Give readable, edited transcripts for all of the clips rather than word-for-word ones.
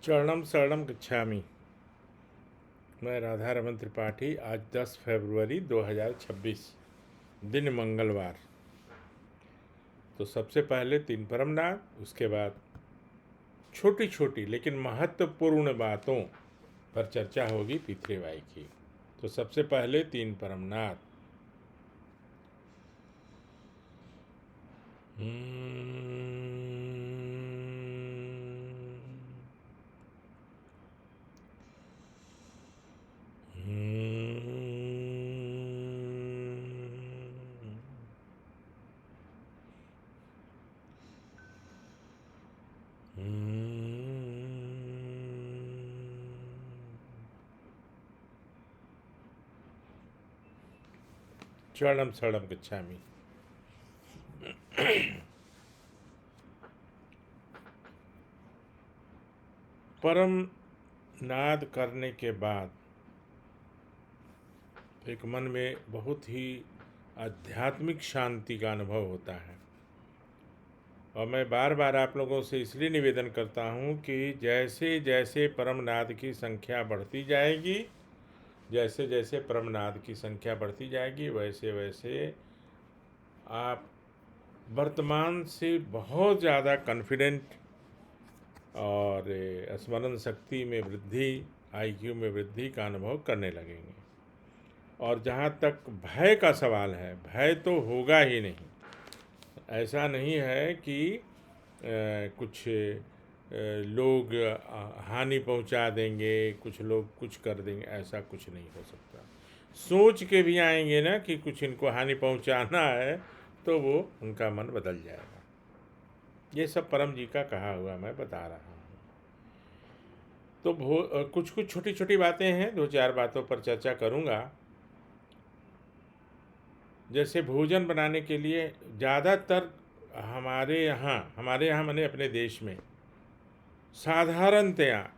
चरणम शरणम गच्छामि। मैं राधा रमन त्रिपाठी। आज 10 फरवरी 2026, दिन मंगलवार। तो सबसे पहले 3 परमनाथ, उसके बाद छोटी छोटी लेकिन महत्वपूर्ण बातों पर चर्चा होगी पितृवाई की। तो सबसे पहले 3 परमनाथ। चरणम शरणम गच्छामि। परम नाद करने के बाद एक मन में बहुत ही आध्यात्मिक शांति का अनुभव होता है। और मैं बार बार आप लोगों से इसलिए निवेदन करता हूँ कि जैसे जैसे परमनाद की संख्या बढ़ती जाएगी, जैसे जैसे परमनाद की संख्या बढ़ती जाएगी, वैसे वैसे आप वर्तमान से बहुत ज़्यादा कॉन्फिडेंट और स्मरण शक्ति में वृद्धि, आईक्यू में वृद्धि का अनुभव करने लगेंगे। और जहाँ तक भय का सवाल है, भय तो होगा ही नहीं। ऐसा नहीं है कि कुछ लोग हानि पहुंचा देंगे, कुछ लोग कुछ कर देंगे, ऐसा कुछ नहीं हो सकता। सोच के भी आएंगे ना कि कुछ इनको हानि पहुंचाना है, तो वो उनका मन बदल जाएगा। ये सब परम जी का कहा हुआ मैं बता रहा हूँ। तो कुछ कुछ छोटी छोटी बातें हैं, 2-4 बातों पर चर्चा करूँगा। जैसे भोजन बनाने के लिए ज़्यादातर हमारे यहाँ माने अपने देश में साधारणतया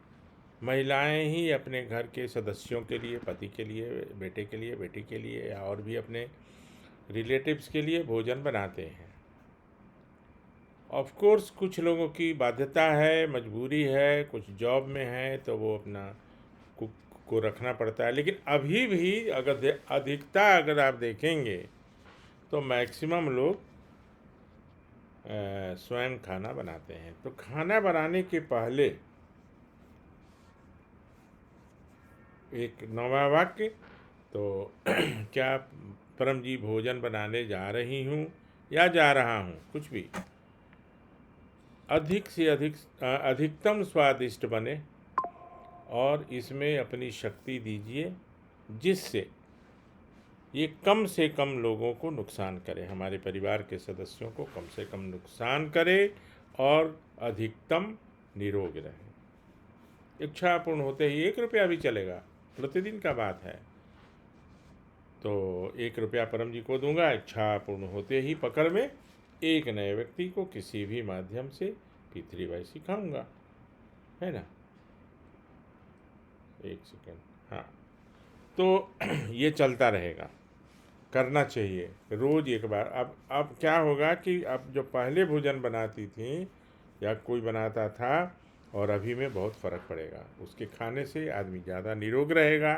महिलाएं ही अपने घर के सदस्यों के लिए, पति के लिए, बेटे के लिए, बेटी के लिए या और भी अपने रिलेटिव्स के लिए भोजन बनाते हैं। ऑफ कोर्स कुछ लोगों की बाध्यता है, मजबूरी है, कुछ जॉब में है, तो वो अपना कुक को रखना पड़ता है। लेकिन अभी भी अधिकता अगर आप देखेंगे तो मैक्सिमम लोग स्वयं खाना बनाते हैं। तो खाना बनाने के पहले एक नवा वाक्य, तो क्या परम जी भोजन बनाने जा रही हूँ या जा रहा हूँ, कुछ भी अधिक से अधिकतम स्वादिष्ट बने और इसमें अपनी शक्ति दीजिए, जिससे ये कम से कम लोगों को नुकसान करे, हमारे परिवार के सदस्यों को कम से कम नुकसान करे और अधिकतम निरोग रहे। इच्छा पूर्ण होते ही 1 रुपया भी चलेगा, प्रतिदिन का बात है। तो 1 रुपया परम जी को दूंगा, इच्छा पूर्ण होते ही पकड़ में एक नए व्यक्ति को किसी भी माध्यम से पितृवाई सिखाऊंगा, है ना। 1 सेकेंड, हाँ। तो ये चलता रहेगा, करना चाहिए रोज़ एक बार। अब क्या होगा कि अब जो पहले भोजन बनाती थी या कोई बनाता था और अभी में बहुत फ़र्क पड़ेगा। उसके खाने से आदमी ज़्यादा निरोग रहेगा,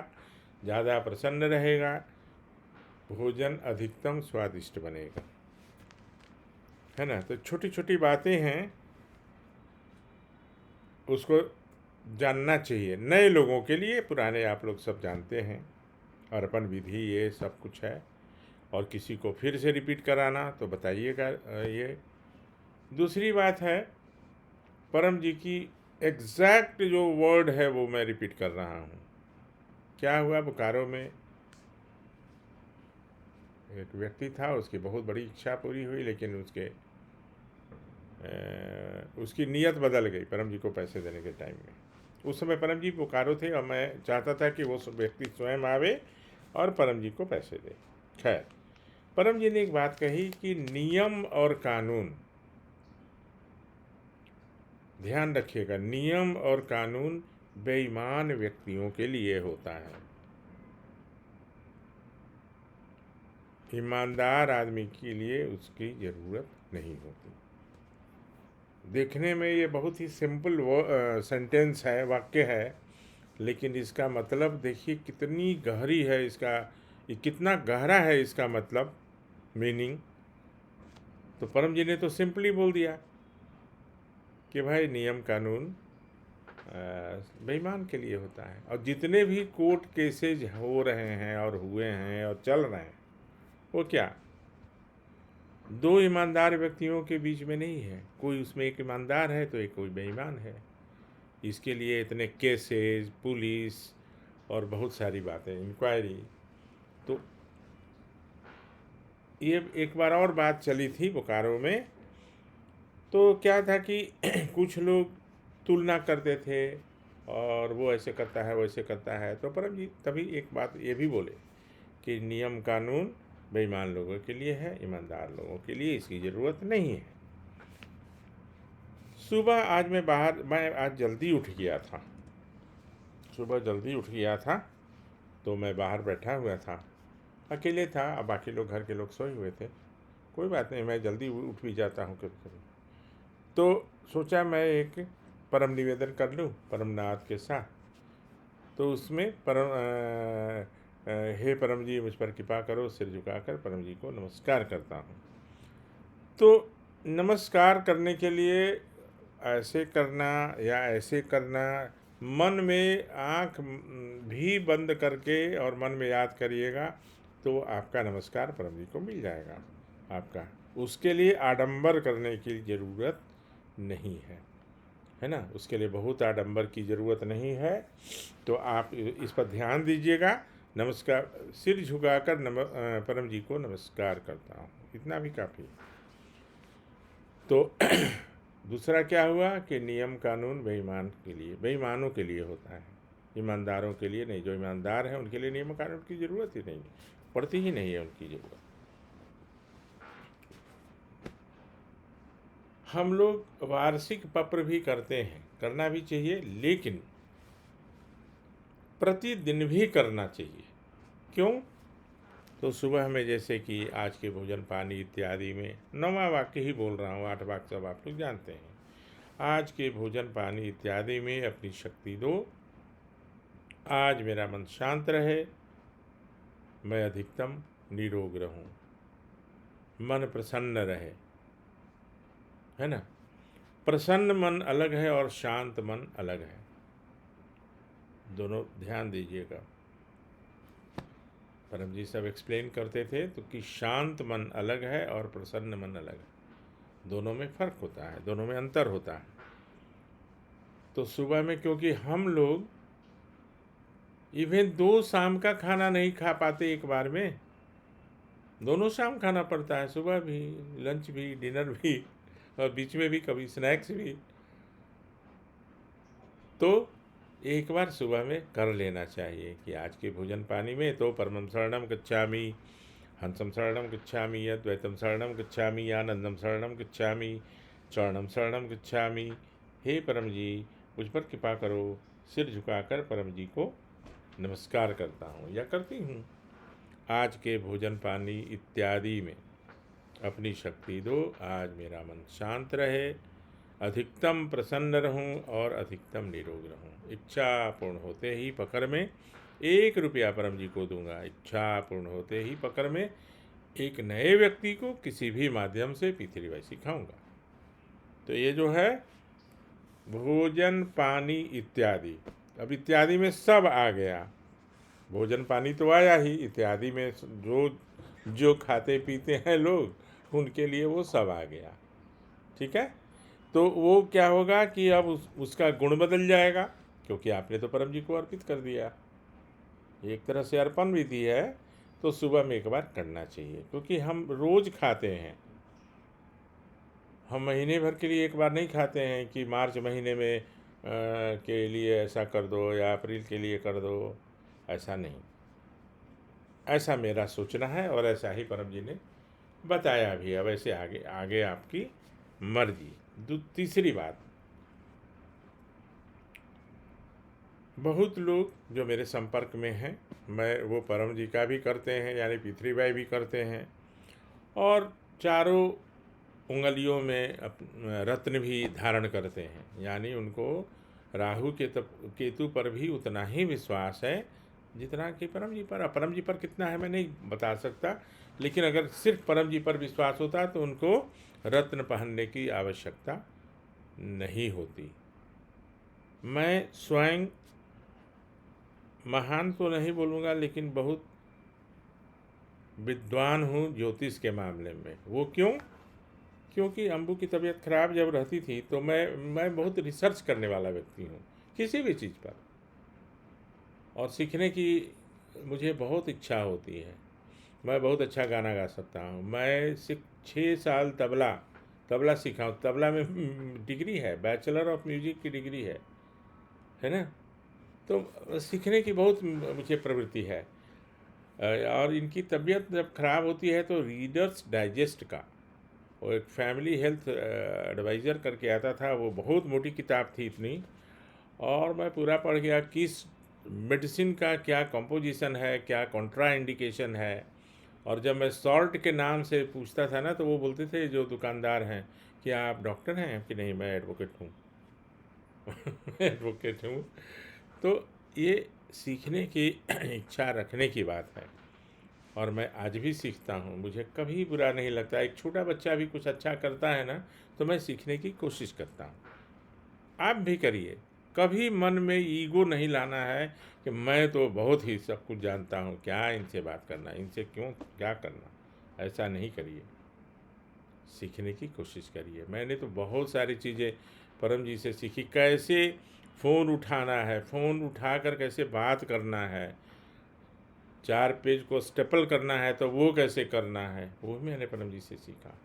ज़्यादा प्रसन्न रहेगा, भोजन अधिकतम स्वादिष्ट बनेगा, है ना। तो छोटी छोटी बातें हैं, उसको जानना चाहिए नए लोगों के लिए। पुराने आप लोग सब जानते हैं, अर्पण विधि ये सब कुछ है। और किसी को फिर से रिपीट कराना तो बताइएगा। ये दूसरी बात है, परम जी की एग्जैक्ट जो वर्ड है वो मैं रिपीट कर रहा हूँ। क्या हुआ, बोकारो में एक व्यक्ति था, उसकी बहुत बड़ी इच्छा पूरी हुई, लेकिन उसकी नीयत बदल गई परम जी को पैसे देने के टाइम में। उस समय परम जी बोकारो थे और मैं चाहता था कि वो व्यक्ति स्वयं आवे और परम जी को पैसे दे। खैर, परम जी ने एक बात कही कि नियम और कानून, ध्यान रखिएगा, नियम और कानून बेईमान व्यक्तियों के लिए होता है। ईमानदार आदमी के लिए उसकी ज़रूरत नहीं होती। देखने में ये बहुत ही सिंपल सेंटेंस है, वाक्य है, लेकिन इसका मतलब देखिए कितनी गहरी है इसका, ये कितना गहरा है इसका मतलब, मीनिंग। तो परम जी ने तो सिंपली बोल दिया कि भाई नियम कानून बेईमान के लिए होता है, और जितने भी कोर्ट केसेज हो रहे हैं और हुए हैं और चल रहे हैं, वो क्या दो ईमानदार व्यक्तियों के बीच में नहीं है, कोई उसमें एक ईमानदार है तो एक कोई बेईमान है। इसके लिए इतने केसेस, पुलिस और बहुत सारी बातें, इंक्वायरी। तो ये एक बार और बात चली थी बोकारो में, तो क्या था कि कुछ लोग तुलना करते थे, और वो ऐसे करता है वैसे करता है, तो परम जी तभी एक बात ये भी बोले कि नियम कानून बेईमान लोगों के लिए है, ईमानदार लोगों के लिए इसकी ज़रूरत नहीं है। सुबह मैं आज जल्दी उठ गया था, सुबह जल्दी उठ गया था, तो मैं बाहर बैठा हुआ था, अकेले था, अब बाकी लोग घर के लोग सोए हुए थे। कोई बात नहीं, मैं जल्दी उठ भी जाता हूँ कभी कभी। तो सोचा मैं एक परम निवेदन कर लूँ परमनाथ के साथ। तो उसमें हे परम जी मुझ पर कृपा करो, सिर झुकाकर परम जी को नमस्कार करता हूँ। तो नमस्कार करने के लिए ऐसे करना या ऐसे करना, मन में आँख भी बंद करके और मन में याद करिएगा, तो आपका नमस्कार परम जी को मिल जाएगा आपका। उसके लिए आडंबर करने की ज़रूरत नहीं है ना, उसके लिए बहुत आडंबर की ज़रूरत नहीं है। तो आप इस पर ध्यान दीजिएगा। नमस्कार, सिर झुकाकर परम जी को नमस्कार करता हूँ, इतना भी काफ़ी। तो दूसरा क्या हुआ कि नियम कानून बेईमान के लिए, बेईमानों के लिए होता है, ईमानदारों के लिए नहीं। जो ईमानदार हैं उनके लिए नियम कानून की ज़रूरत ही नहीं, पड़ती ही नहीं है उनकी ज़रूरत। हम लोग वार्षिक पत्र भी करते हैं, करना भी चाहिए, लेकिन प्रतिदिन भी करना चाहिए। क्यों? तो सुबह में जैसे कि आज के भोजन पानी इत्यादि में 9वां वाक्य ही बोल रहा हूँ, 8 वाक्य सब आप लोग जानते हैं। आज के भोजन पानी इत्यादि में अपनी शक्ति दो, आज मेरा मन शांत रहे, मैं अधिकतम निरोग रहूं, मन प्रसन्न रहे, है ना। प्रसन्न मन अलग है और शांत मन अलग है, दोनों ध्यान दीजिएगा। परम जी सब एक्सप्लेन करते थे तो कि शांत मन अलग है और प्रसन्न मन अलग है, दोनों में फ़र्क होता है, दोनों में अंतर होता है। तो सुबह में क्योंकि हम लोग इवन 2 शाम का खाना नहीं खा पाते एक बार में, दोनों शाम खाना पड़ता है, सुबह भी, लंच भी, डिनर भी, और बीच में भी कभी स्नैक्स भी। तो एक बार सुबह में कर लेना चाहिए कि आज के भोजन पानी में तो परमं शरणं गच्छामि, हंसं शरणं गच्छामि, अद्वैतं शरणं गच्छामि, आनंदं शरणं गच्छामि, चरणं शरणं गच्छामि। हे परम जी मुझ पर कृपा करो, सिर झुकाकर परम जी को नमस्कार करता हूँ या करती हूँ। आज के भोजन पानी इत्यादि में अपनी शक्ति दो, आज मेरा मन शांत रहे, अधिकतम प्रसन्न रहूं और अधिकतम निरोग रहूं। इच्छा पूर्ण होते ही पकड़ में 1 रुपया परम जी को दूंगा, इच्छा पूर्ण होते ही पकड़ में एक नए व्यक्ति को किसी भी माध्यम से पीतरी सिखाऊंगा। तो ये जो है भोजन पानी इत्यादि, अब इत्यादि में सब आ गया, भोजन पानी तो आया ही, इत्यादि में जो जो खाते पीते हैं लोग उनके लिए वो सब आ गया, ठीक है। तो वो क्या होगा कि अब उसका गुण बदल जाएगा, क्योंकि आपने तो परम जी को अर्पित कर दिया, एक तरह से अर्पण विधि है। तो सुबह में एक बार करना चाहिए, क्योंकि हम रोज़ खाते हैं, हम महीने भर के लिए एक बार नहीं खाते हैं कि मार्च महीने में के लिए ऐसा कर दो या अप्रैल के लिए कर दो, ऐसा नहीं। ऐसा मेरा सोचना है और ऐसा ही परम जी ने बताया भी। अब ऐसे आगे आगे आपकी मर्जी। तीसरी बात, बहुत लोग जो मेरे संपर्क में हैं, मैं वो परम जी का भी करते हैं, यानी पितृ भाई भी करते हैं, और चारों उंगलियों में रत्न भी धारण करते हैं, यानी उनको राहु केतु पर भी उतना ही विश्वास है जितना कि परम जी पर। परम जी पर कितना है मैं नहीं बता सकता, लेकिन अगर सिर्फ परम जी पर विश्वास होता तो उनको रत्न पहनने की आवश्यकता नहीं होती। मैं स्वयं महान तो नहीं बोलूँगा, लेकिन बहुत विद्वान हूँ ज्योतिष के मामले में। वो क्यों? क्योंकि अम्बू की तबीयत खराब जब रहती थी तो मैं बहुत रिसर्च करने वाला व्यक्ति हूँ किसी भी चीज़ पर, और सीखने की मुझे बहुत इच्छा होती है। मैं बहुत अच्छा गाना गा सकता हूँ। मैं 6 साल तबला तबला सीखा हूँ। तबला में डिग्री है, बैचलर ऑफ म्यूजिक की डिग्री है ना। तो सीखने की बहुत मुझे प्रवृत्ति है। और इनकी तबीयत जब खराब होती है तो रीडर्स डाइजेस्ट का वो एक फैमिली हेल्थ एडवाइज़र करके आता था, वो बहुत मोटी किताब थी इतनी, और मैं पूरा पढ़ गया किस मेडिसिन का क्या कंपोजिशन है, क्या कॉन्ट्रा इंडिकेशन है। और जब मैं सॉल्ट के नाम से पूछता था ना तो वो बोलते थे जो दुकानदार हैं कि आप डॉक्टर हैं कि नहीं, मैं एडवोकेट हूँ। एडवोकेट हूँ। तो ये सीखने की इच्छा रखने की बात है, और मैं आज भी सीखता हूँ। मुझे कभी बुरा नहीं लगता। एक छोटा बच्चा भी कुछ अच्छा करता है ना तो मैं सीखने की कोशिश करता हूँ। आप भी करिए। कभी मन में ईगो नहीं लाना है कि मैं तो बहुत ही सब कुछ जानता हूँ, क्या इनसे बात करना, इनसे क्यों क्या करना। ऐसा नहीं करिए, सीखने की कोशिश करिए। मैंने तो बहुत सारी चीज़ें परम जी से सीखी। कैसे फ़ोन उठाना है, फ़ोन उठाकर कैसे बात करना है, 4 पेज को स्टेपल करना है तो वो कैसे करना है, वो भी मैंने परम जी से सीखा।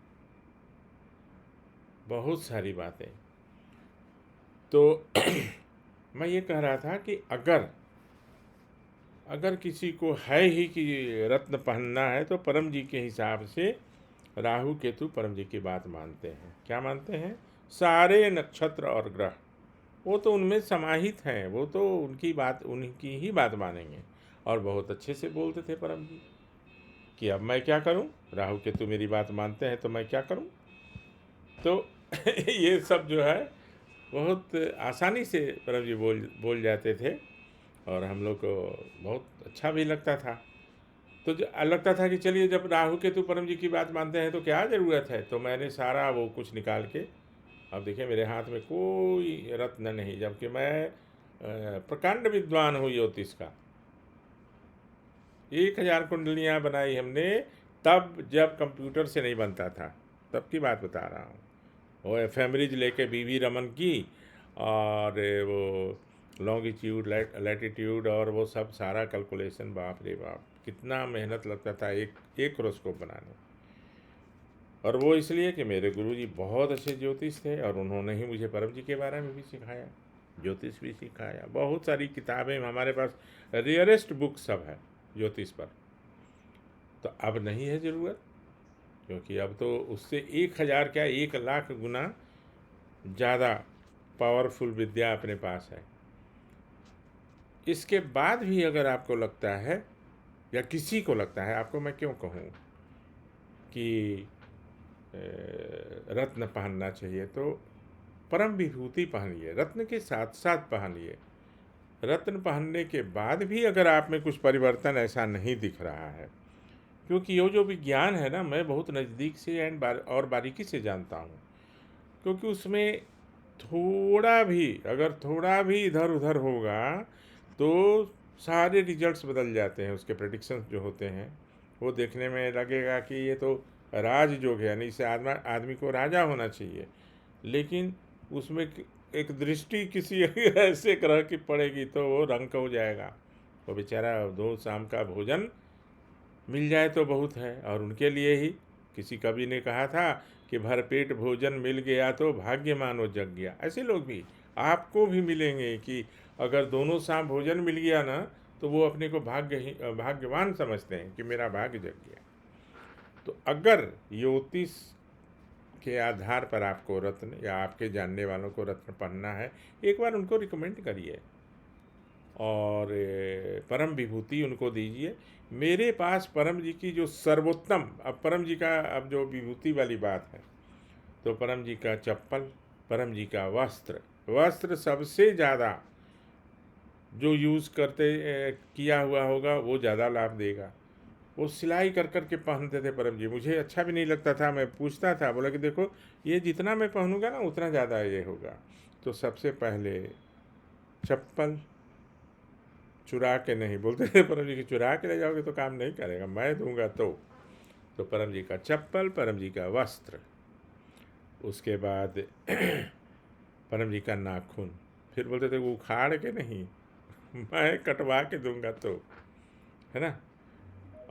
बहुत सारी बातें। तो मैं ये कह रहा था कि अगर अगर किसी को है ही कि रत्न पहनना है तो परम जी के हिसाब से राहु केतु परम जी की बात मानते हैं। क्या मानते हैं? सारे नक्षत्र और ग्रह वो तो उनमें समाहित हैं, वो तो उनकी बात, उनकी ही बात मानेंगे। और बहुत अच्छे से बोलते थे परम जी कि अब मैं क्या करूं, राहु केतु मेरी बात मानते हैं तो मैं क्या करूं। तो ये सब जो है बहुत आसानी से परम जी बोल बोल जाते थे, और हम लोग को बहुत अच्छा भी लगता था। तो लगता था कि चलिए जब राहु केतु परम जी की बात मानते हैं तो क्या ज़रूरत है। तो मैंने सारा वो कुछ निकाल के, अब देखिए मेरे हाथ में कोई रत्न नहीं, जबकि मैं प्रकांड विद्वान हूँ ज्योतिष का। 1000 कुंडलियाँ बनाई हमने, तब जब कंप्यूटर से नहीं बनता था, तब की बात बता रहा हूँ। वो एफेमरीज लेके वी रमन की, और वो लॉन्गिट्यूड लैटिट्यूड और वो सब सारा कैलकुलेशन, बाप रे बाप कितना मेहनत लगता था एक एक होरोस्कोप बनाने। और वो इसलिए कि मेरे गुरुजी बहुत अच्छे ज्योतिष थे, और उन्होंने ही मुझे परम जी के बारे में भी सिखाया, ज्योतिष भी सिखाया। बहुत सारी किताबें हमारे पास, रेयरेस्ट बुक सब है ज्योतिष पर। तो अब नहीं है ज़रूरत, क्योंकि अब तो उससे 1000 क्या 1,00,000 गुना ज़्यादा पावरफुल विद्या अपने पास है। इसके बाद भी अगर आपको लगता है, या किसी को लगता है, आपको मैं क्यों कहूँ कि रत्न पहनना चाहिए, तो परम विभूति पहनिए, रत्न के साथ साथ पहनिए। रत्न पहनने के बाद भी अगर आप में कुछ परिवर्तन ऐसा नहीं दिख रहा है, क्योंकि ये जो विज्ञान है ना, मैं बहुत नज़दीक से और बारीकी से जानता हूँ, क्योंकि उसमें थोड़ा भी इधर उधर होगा तो सारे रिजल्ट्स बदल जाते हैं। उसके प्रेडिक्शंस जो होते हैं वो देखने में लगेगा कि ये तो राजयोग है, यानी इसे आदमी को राजा होना चाहिए, लेकिन उसमें एक दृष्टि किसी ऐसे ग्रह की पड़ेगी तो वो रंक हो जाएगा। वो बेचारा दो शाम का भोजन मिल जाए तो बहुत है। और उनके लिए ही किसी कवि ने कहा था कि भरपेट भोजन मिल गया तो भाग्य मानो जग गया। ऐसे लोग भी आपको भी मिलेंगे कि अगर दोनों शाम भोजन मिल गया ना तो वो अपने को भाग्यवान समझते हैं कि मेरा भाग्य जग गया। तो अगर ज्योतिष के आधार पर आपको रत्न, या आपके जानने वालों को रत्न पहनना है, एक बार उनको रिकमेंड करिए और परम विभूति उनको दीजिए। मेरे पास परम जी की जो सर्वोत्तम, अब परम जी का अब जो विभूति वाली बात है, तो परम जी का चप्पल, परम जी का वस्त्र, वस्त्र सबसे ज़्यादा जो यूज़ किया हुआ होगा वो ज़्यादा लाभ देगा। वो सिलाई कर कर के पहनते थे परम जी, मुझे अच्छा भी नहीं लगता था, मैं पूछता था, बोला कि देखो ये जितना मैं पहनूंगा ना उतना ज़्यादा ये होगा। तो सबसे पहले चप्पल चुरा के नहीं, बोलते थे परम जी की चुरा के ले जाओगे तो काम नहीं करेगा, मैं दूंगा तो परम जी का चप्पल, परम जी का वस्त्र, उसके बाद परम जी का नाखून, फिर बोलते थे वो उखाड़ के नहीं, मैं कटवा के दूंगा तो, है ना।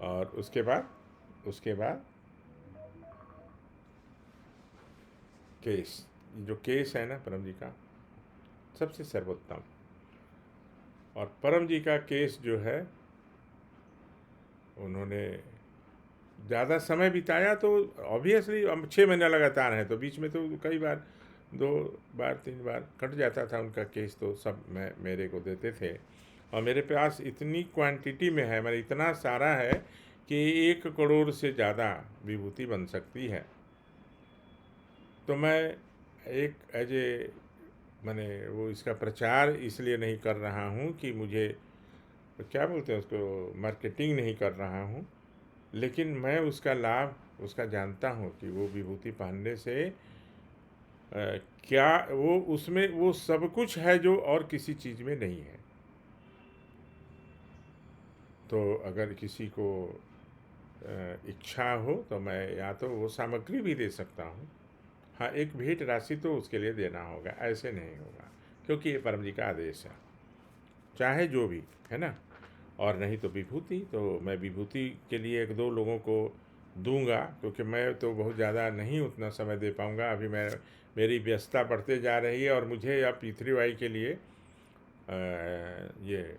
और उसके बाद केस, जो केस है ना परम जी का सबसे सर्वोत्तम, और परम जी का केस जो है उन्होंने ज़्यादा समय बिताया तो ऑब्वियसली, अब 6 महीना लगातार है तो बीच में तो कई बार 2 बार 3 बार कट जाता था उनका केस, तो सब मेरे को देते थे। और मेरे पास इतनी क्वांटिटी में है, मेरे इतना सारा है कि 1 करोड़ से ज़्यादा विभूति बन सकती है। तो मैं एक एज ए मैंने वो इसका प्रचार इसलिए नहीं कर रहा हूँ कि मुझे क्या बोलते हैं उसको, मार्केटिंग नहीं कर रहा हूँ, लेकिन मैं उसका लाभ उसका जानता हूँ कि वो विभूति पहनने से क्या वो उसमें वो सब कुछ है जो और किसी चीज़ में नहीं है। तो अगर किसी को इच्छा हो तो मैं या तो वो सामग्री भी दे सकता हूँ, हाँ एक भेंट राशि तो उसके लिए देना होगा, ऐसे नहीं होगा, क्योंकि ये परम जी का आदेश है, चाहे जो भी, है ना। और नहीं तो विभूति, तो मैं विभूति के लिए 1-2 लोगों को दूंगा, क्योंकि मैं तो बहुत ज़्यादा नहीं उतना समय दे पाऊंगा, अभी मेरी व्यस्तता बढ़ते जा रही है, और मुझे अब P3Y के लिए ये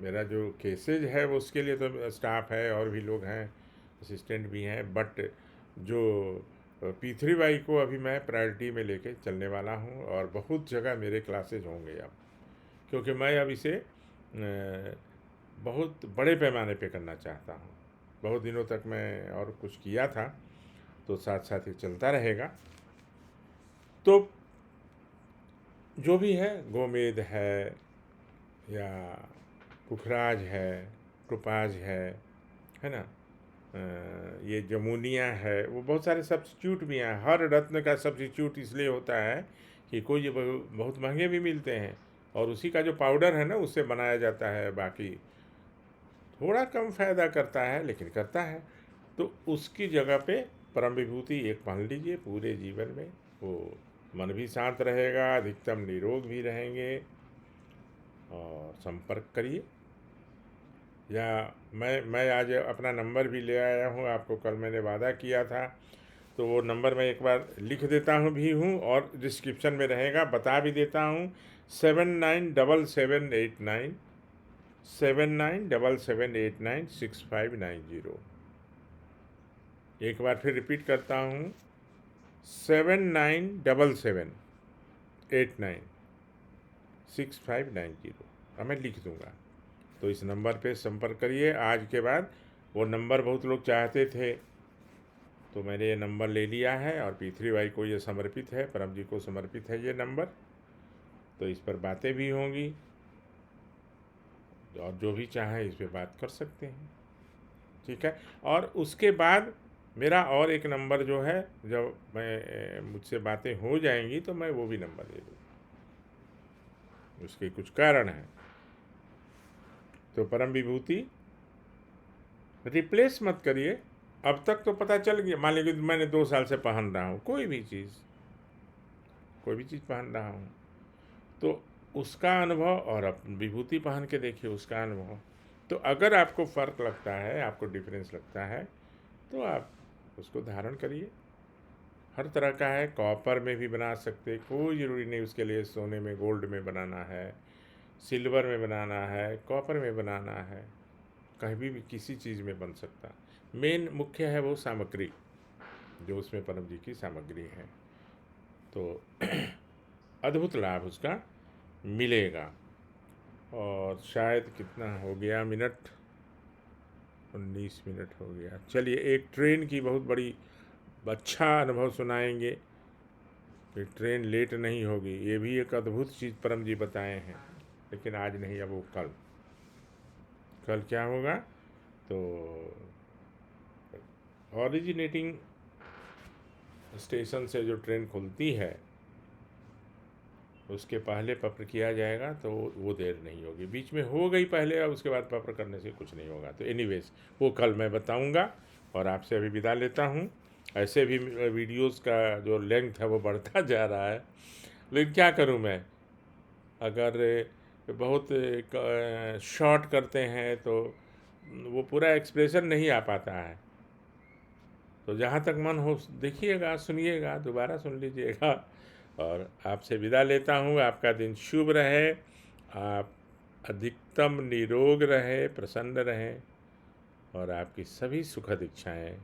मेरा जो केसेज है वो उसके लिए तो स्टाफ है और भी लोग हैं, असिस्टेंट भी हैं, बट जो P3Y को अभी मैं प्रायोरिटी में लेके चलने वाला हूँ, और बहुत जगह मेरे क्लासेज होंगे अब, क्योंकि मैं अब इसे बहुत बड़े पैमाने पे करना चाहता हूँ। बहुत दिनों तक मैं और कुछ किया था, तो साथ साथ ये चलता रहेगा। तो जो भी है, गोमेद है या पुखराज है, टोपाज है ना, ये जमुनिया है, वो बहुत सारे सब्स्टिट्यूट भी हैं। हर रत्न का सब्स्टिट्यूट इसलिए होता है कि कोई ये बहुत महंगे भी मिलते हैं, और उसी का जो पाउडर है ना उससे बनाया जाता है, बाकी थोड़ा कम फ़ायदा करता है लेकिन करता है। तो उसकी जगह पे परम विभूति एक पहन लीजिए, पूरे जीवन में वो मन भी शांत रहेगा, अधिकतम निरोग भी रहेंगे। और संपर्क करिए, या मैं आज अपना नंबर भी ले आया हूँ, आपको कल मैंने वादा किया था, तो वो नंबर मैं एक बार लिख देता हूँ भी हूँ, और डिस्क्रिप्शन में रहेगा, बता भी देता हूँ। 797789 एक बार फिर रिपीट करता हूँ, 7977896590, अब मैं लिख दूँगा, तो इस नंबर पे संपर्क करिए। आज के बाद वो नंबर बहुत लोग चाहते थे, तो मैंने ये नंबर ले लिया है, और P3Y को ये समर्पित है, परम जी को समर्पित है ये नंबर, तो इस पर बातें भी होंगी, और जो भी चाहे इस पर बात कर सकते हैं, ठीक है। और उसके बाद मेरा और एक नंबर जो है, जब मैं मुझसे बातें हो जाएंगी तो मैं वो भी नंबर दे दूँगा, उसके कुछ कारण हैं। तो परम विभूति रिप्लेस मत करिए। अब तक तो पता चल गया, मान लीजिए मैंने 2 साल से पहन रहा हूँ कोई भी चीज़ पहन रहा हूँ, तो उसका अनुभव, और अब विभूति पहन के देखिए उसका अनुभव। तो अगर आपको फ़र्क लगता है, आपको डिफरेंस लगता है, तो आप उसको धारण करिए। हर तरह का है, कॉपर में भी बना सकते, कोई ज़रूरी नहीं उसके लिए सोने में गोल्ड में बनाना है, सिल्वर में बनाना है, कॉपर में बनाना है, कहीं भी किसी चीज़ में बन सकता। मेन मुख्य है वो सामग्री, जो उसमें परम जी की सामग्री है, तो अद्भुत लाभ उसका मिलेगा। और शायद कितना हो गया मिनट, 19 मिनट हो गया। चलिए, एक ट्रेन की बहुत बड़ी अच्छा अनुभव सुनाएंगे, कि ट्रेन लेट नहीं होगी। ये भी एक अद्भुत चीज़ परम जी बताए हैं, लेकिन आज नहीं, अब वो कल। कल क्या होगा? तो ओरिजिनेटिंग स्टेशन से जो ट्रेन खुलती है उसके पहले पप्र किया जाएगा, तो वो देर नहीं होगी। बीच में हो गई पहले और उसके बाद पप्र करने से कुछ नहीं होगा। तो एनीवेज वो कल मैं बताऊंगा, और आपसे अभी विदा लेता हूँ। ऐसे भी वीडियोस का जो लेंथ है वो बढ़ता जा रहा है, लेकिन क्या करूँ मैं, अगर बहुत शॉर्ट करते हैं तो वो पूरा एक्सप्रेशन नहीं आ पाता है। तो जहाँ तक मन हो देखिएगा, सुनिएगा, दोबारा सुन लीजिएगा। और आपसे विदा लेता हूँ। आपका दिन शुभ रहे, आप अधिकतम निरोग रहे, प्रसन्न रहें, और आपकी सभी सुखद इच्छाएं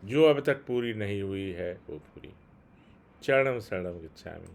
जो अब तक पूरी नहीं हुई है वो पूरी। चरणम शरणम गच्छामि।